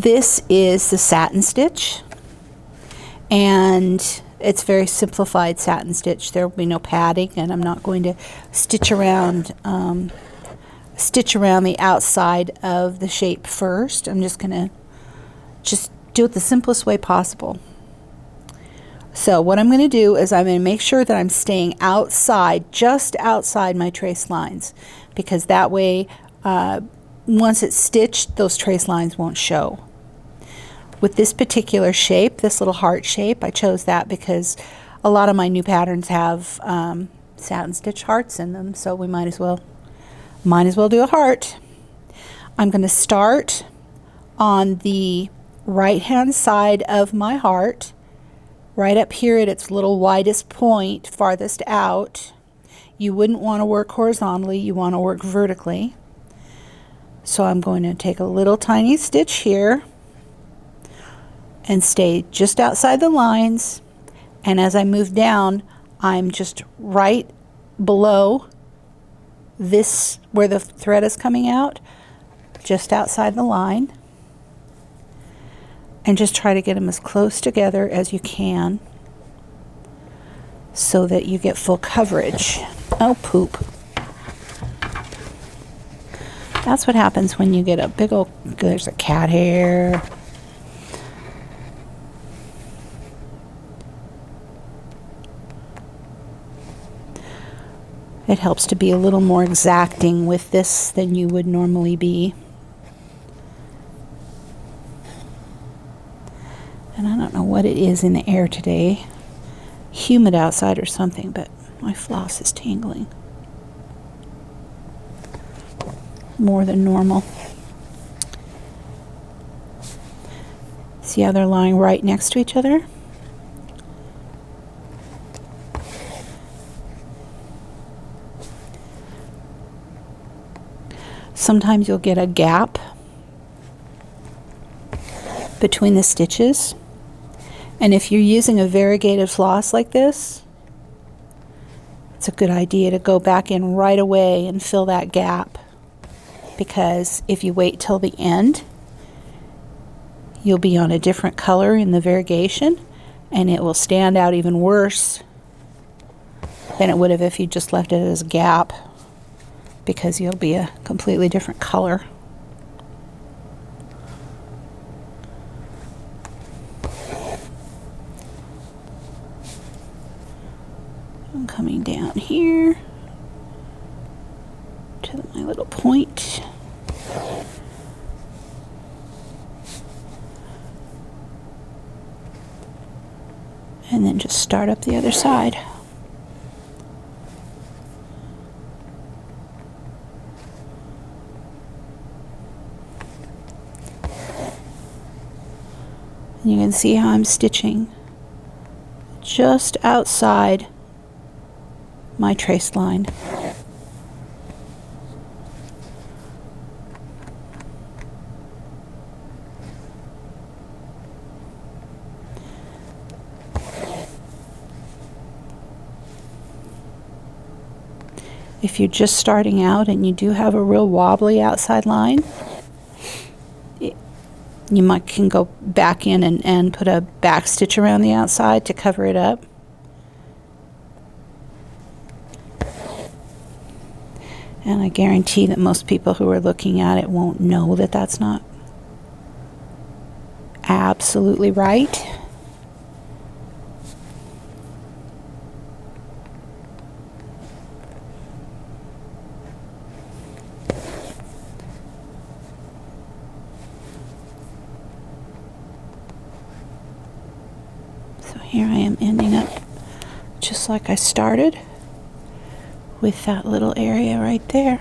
This is the Satin Stitch, and it's very simplified Satin Stitch. There will be no padding, and I'm not going to stitch around the outside of the shape first. I'm just going to do it the simplest way possible. So what I'm going to do is I'm going to make sure that I'm staying outside, just outside my trace lines, because that way once it's stitched, those trace lines won't show. With this particular shape, this little heart shape, I chose that because a lot of my new patterns have satin stitch hearts in them, so we might as well do a heart. I'm going to start on the right hand side of my heart, right up here at its little widest point, farthest out. You wouldn't want to work horizontally, you want to work vertically. So I'm going to take a little tiny stitch here and stay just outside the lines, and as I move down, I'm just right below this where the thread is coming out, just outside the line, and just try to get them as close together as you can so that you get full coverage. Oh, poop. That's what happens when you get a big old, there's a cat hair. It helps to be a little more exacting with this than you would normally be. And I don't know what it is in the air today. Humid outside or something, but my floss is tangling more than normal. See how they're lying right next to each other? Sometimes you'll get a gap between the stitches, and if you're using a variegated floss like this, it's a good idea to go back in right away and fill that gap, because if you wait till the end, you'll be on a different color in the variegation, and it will stand out even worse than it would have if you just left it as a gap, because you'll be a completely different color. I'm coming down here to my little point. And then just start up the other side. You can see how I'm stitching just outside my trace line. If you're just starting out and you do have a real wobbly outside line, you can go back in and put a back stitch around the outside to cover it up. And I guarantee that most people who are looking at it won't know that that's not absolutely right. Here I am ending up just like I started, with that little area right there.